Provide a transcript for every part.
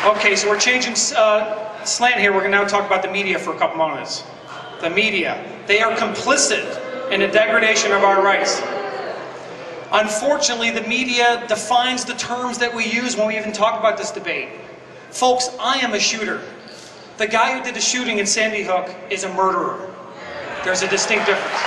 Okay, so we're changing slant here. We're going to now talk about the media for a couple moments. The media. They are complicit in the degradation of our rights. Unfortunately, the media defines the terms that we use when we even talk about this debate. Folks, I am a shooter. The guy who did the shooting in Sandy Hook is a murderer. There's a distinct difference.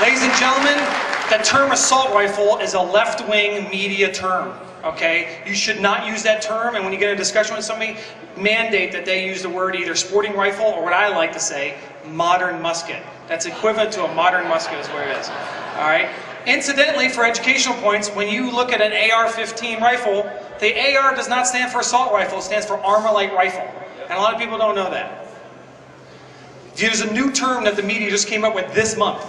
Ladies and gentlemen, the term assault rifle is a left-wing media term, okay? You should not use that term, and when you get in a discussion with somebody, mandate that they use the word either sporting rifle or what I like to say, modern musket. That's equivalent to a modern musket is what it is, all right? Incidentally, for educational points, when you look at an AR-15 rifle, the AR does not stand for assault rifle, it stands for armor-light rifle. And a lot of people don't know that. There's a new term that the media just came up with this month.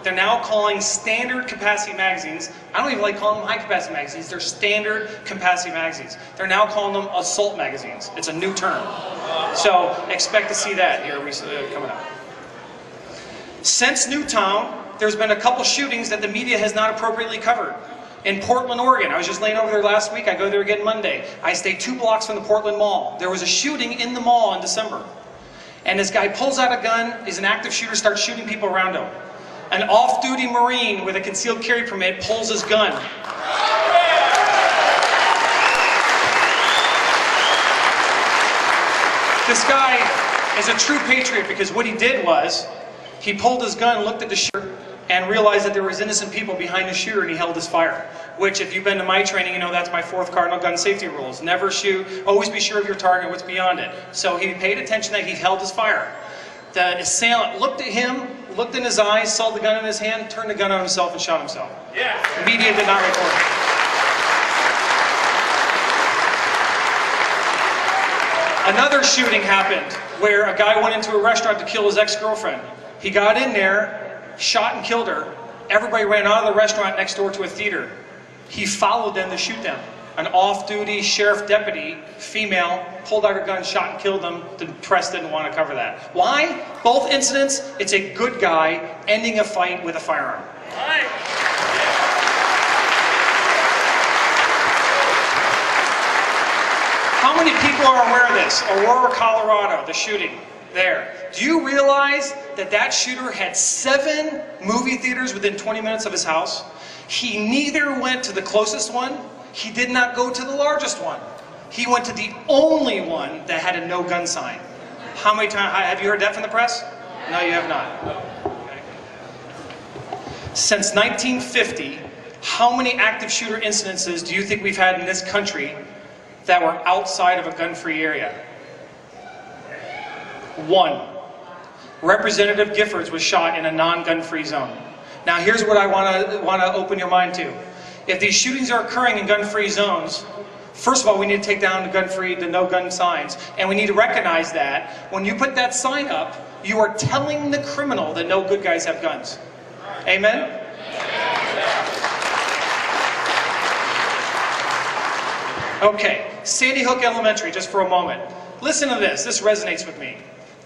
They're now calling standard capacity magazines, I don't even like calling them high capacity magazines, they're standard capacity magazines. They're now calling them assault magazines. It's a new term. So expect to see that here coming up. Since Newtown, there's been a couple shootings that the media has not appropriately covered. In Portland, Oregon, I was just laying over there last week, I go there again Monday. I stay 2 blocks from the Portland Mall. There was a shooting in the mall in December. And this guy pulls out a gun, he's an active shooter, starts shooting people around him. An off-duty Marine with a concealed carry permit pulls his gun. This guy is a true patriot because what he did was, he pulled his gun, looked at the shooter, and realized that there was innocent people behind the shooter, and he held his fire. Which, if you've been to my training, you know that's my 4th cardinal gun safety rules. Never shoot, always be sure of your target, what's beyond it. So he paid attention that he held his fire. The assailant looked at him, looked in his eyes, saw the gun in his hand, turned the gun on himself and shot himself. Yeah. The media did not report it. Another shooting happened where a guy went into a restaurant to kill his ex-girlfriend. He got in there, shot and killed her. Everybody ran out of the restaurant next door to a theater. He followed them to shoot them. An off-duty sheriff deputy, female, pulled out her gun, shot and killed them. The press didn't want to cover that. Why? Both incidents, it's a good guy ending a fight with a firearm. How many people are aware of this? Aurora, Colorado, the shooting there. Do you realize that that shooter had 7 movie theaters within 20 minutes of his house? He neither went to the closest one, he did not go to the largest one. He went to the only one that had a no gun sign. How many times, have you heard that from the press? No, you have not. Okay. Since 1950, how many active shooter incidences do you think we've had in this country that were outside of a gun-free area? 1. Representative Giffords was shot in a non-gun-free zone. Now here's what I want to open your mind to. If these shootings are occurring in gun-free zones, first of all, we need to take down the gun-free, the no-gun signs, and we need to recognize that when you put that sign up, you are telling the criminal that no good guys have guns. Amen? Okay, Sandy Hook Elementary, just for a moment. Listen to this, this resonates with me.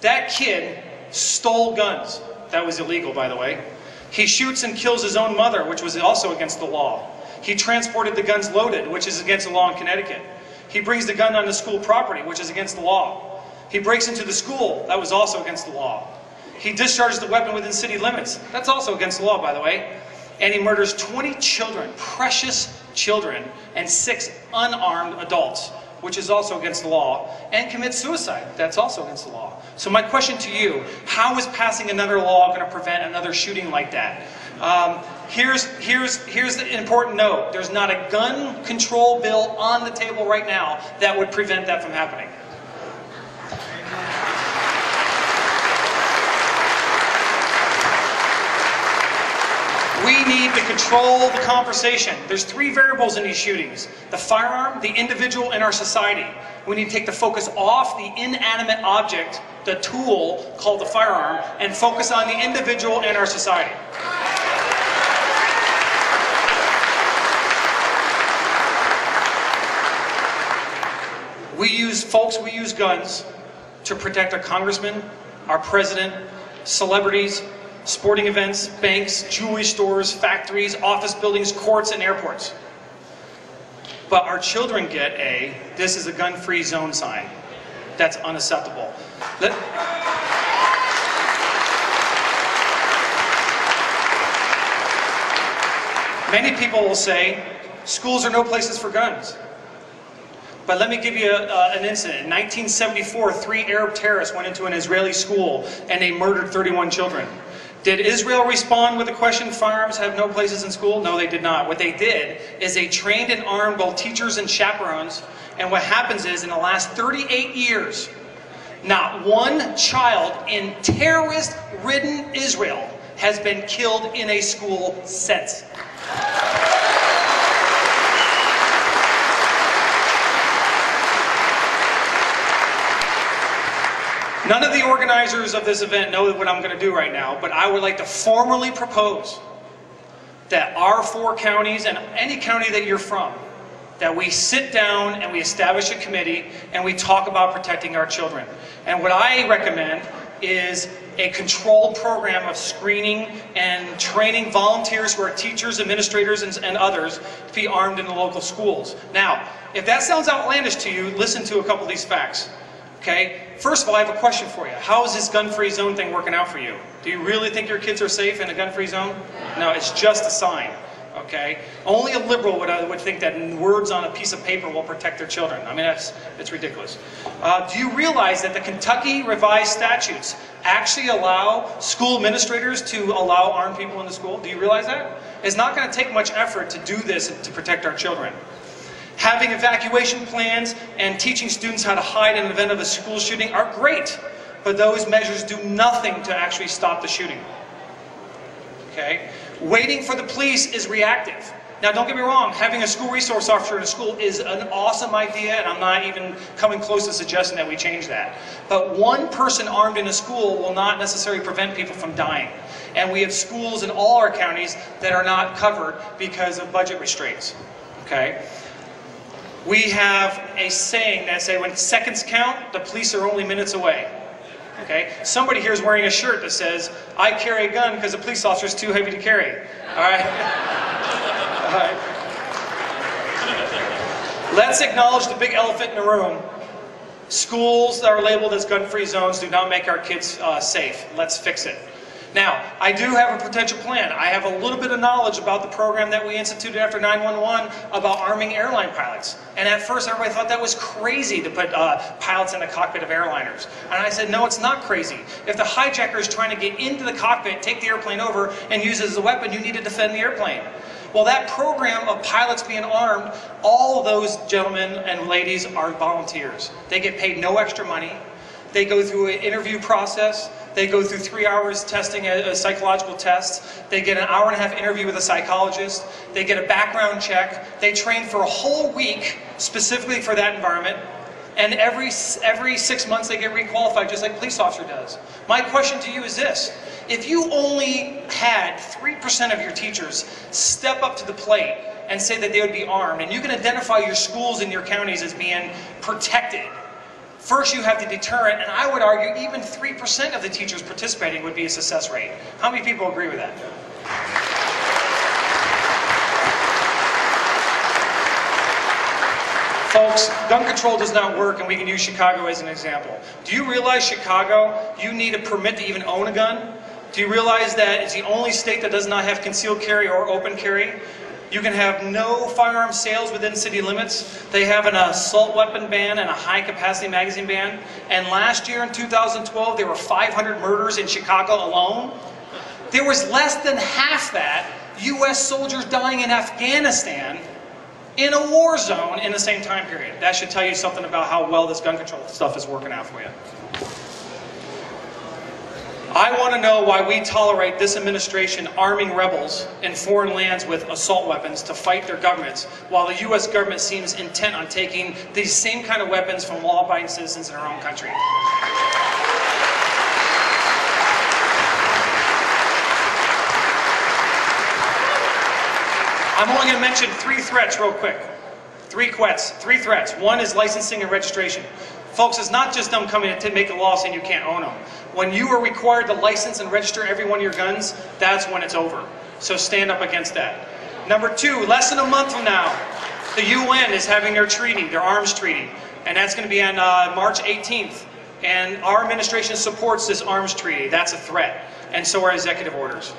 That kid stole guns. That was illegal, by the way. He shoots and kills his own mother, which was also against the law. He transported the guns loaded, which is against the law in Connecticut. He brings the gun onto school property, which is against the law. He breaks into the school, that was also against the law. He discharges the weapon within city limits, that's also against the law, by the way. And he murders 20 children, precious children, and 6 unarmed adults, which is also against the law, and commits suicide, that's also against the law. So my question to you, how is passing another law going to prevent another shooting like that? Here's the important note. There's not a gun control bill on the table right now that would prevent that from happening. We need to control the conversation. There's 3 variables in these shootings. The firearm, the individual, and our society. We need to take the focus off the inanimate object, the tool called the firearm, and focus on the individual and our society. We use guns to protect our congressmen, our president, celebrities, sporting events, banks, jewelry stores, factories, office buildings, courts, and airports. but our children get a, this is a gun-free zone sign. That's unacceptable. Many people will say, schools are no places for guns. But let me give you an incident. In 1974, 3 Arab terrorists went into an Israeli school and they murdered 31 children. Did Israel respond with the question, firearms have no places in school? No, they did not. What they did is they trained and armed both teachers and chaperones. And what happens is, in the last 38 years, not one child in terrorist-ridden Israel has been killed in a school since. None of the organizers of this event know what I'm going to do right now, but I would like to formally propose that our 4 counties, and any county that you're from, that we sit down and we establish a committee and we talk about protecting our children. And what I recommend is a controlled program of screening and training volunteers who are teachers, administrators, and others to be armed in the local schools. Now, if that sounds outlandish to you, listen to a couple of these facts. Okay? First of all, I have a question for you. How is this gun-free zone thing working out for you? Do you really think your kids are safe in a gun-free zone? No, it's just a sign. Okay? Only a liberal would think that words on a piece of paper will protect their children. I mean, it's ridiculous. Do you realize that the Kentucky revised statutes actually allow school administrators to allow armed people in the school? Do you realize that? It's not going to take much effort to do this to protect our children. Having evacuation plans and teaching students how to hide in the event of a school shooting are great, but those measures do nothing to actually stop the shooting. Okay? Waiting for the police is reactive. Now, don't get me wrong, having a school resource officer in a school is an awesome idea, and I'm not even coming close to suggesting that we change that. But one person armed in a school will not necessarily prevent people from dying. And we have schools in all our counties that are not covered because of budget restraints. Okay? We have a saying that says, when seconds count, the police are only minutes away. Okay? Somebody here is wearing a shirt that says, I carry a gun because a police officer is too heavy to carry. All right? All right. Let's acknowledge the big elephant in the room. Schools that are labeled as gun-free zones do not make our kids safe. Let's fix it. Now, I do have a potential plan. I have a little bit of knowledge about the program that we instituted after 9/11 about arming airline pilots. And at first, everybody thought that was crazy to put pilots in the cockpit of airliners. And I said, no, it's not crazy. If the hijacker is trying to get into the cockpit, take the airplane over, and use it as a weapon, you need to defend the airplane. Well, that program of pilots being armed, all of those gentlemen and ladies are volunteers. They get paid no extra money. They go through an interview process. They go through 3 hours testing a psychological test. They get an hour-and-a-half interview with a psychologist. They get a background check. They train for a whole week specifically for that environment. And every 6 months they get requalified just like a police officer does. My question to you is this. If you only had 3% of your teachers step up to the plate and say that they would be armed, and you can identify your schools and your counties as being protected, first you have the deterrent, and I would argue even 3% of the teachers participating would be a success rate. How many people agree with that? Folks, gun control does not work, and we can use Chicago as an example. Do you realize Chicago, you need a permit to even own a gun? Do you realize that it's the only state that does not have concealed carry or open carry? You can have no firearm sales within city limits. They have an assault weapon ban and a high-capacity magazine ban. And last year in 2012, there were 500 murders in Chicago alone. There was less than half that U.S. soldiers dying in Afghanistan in a war zone in the same time period. That should tell you something about how well this gun control stuff is working out for you. I want to know why we tolerate this administration arming rebels in foreign lands with assault weapons to fight their governments, while the U.S. government seems intent on taking these same kind of weapons from law-abiding citizens in our own country. I'm only going to mention 3 threats real quick. 3 threats. One is licensing and registration. Folks, it's not just them coming to make a law saying you can't own them. When you are required to license and register every one of your guns, that's when it's over. So stand up against that. Number 2, less than a month from now, The UN is having their treaty, their arms treaty, and that's going to be on March 18th. And our administration supports this arms treaty. That's a threat, and so are executive orders.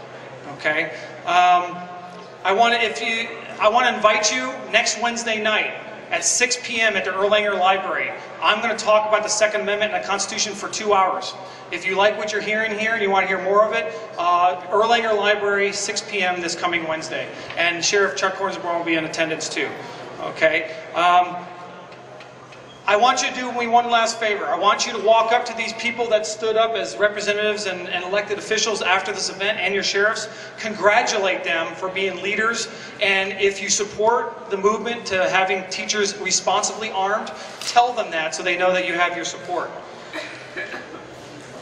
Okay. I want to invite you next Wednesday night at 6 p.m. at the Erlanger Library. I'm going to talk about the Second Amendment and the Constitution for 2 hours. If you like what you're hearing here and you want to hear more of it, Erlanger Library, 6 p.m. this coming Wednesday. And Sheriff Chuck Hornsborn will be in attendance too. Okay? I want you to do me one last favor. I want you to walk up to these people that stood up as representatives and elected officials after this event, and your sheriffs. Congratulate them for being leaders, and if you support the movement to having teachers responsibly armed, tell them that so they know that you have your support.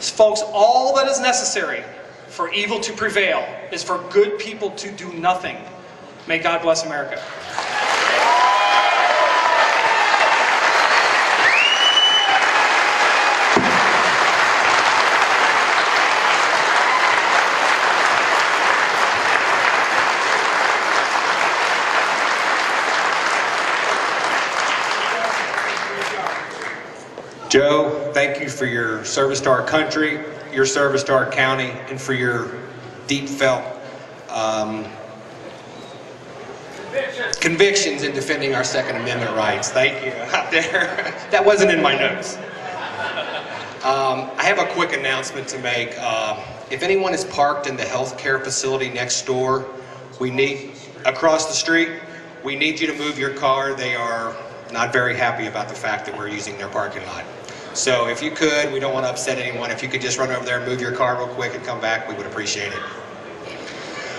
Folks, all that is necessary for evil to prevail is for good people to do nothing. May God bless America. Joe, thank you for your service to our country, your service to our county, and for your deep felt convictions in defending our Second Amendment rights. Thank you out there. That wasn't in my notes. I have a quick announcement to make. If anyone is parked in the healthcare facility next door, across the street, we need you to move your car. They are not very happy about the fact that we're using their parking lot. So if you could, we don't want to upset anyone, if you could just run over there and move your car real quick and come back, we would appreciate it.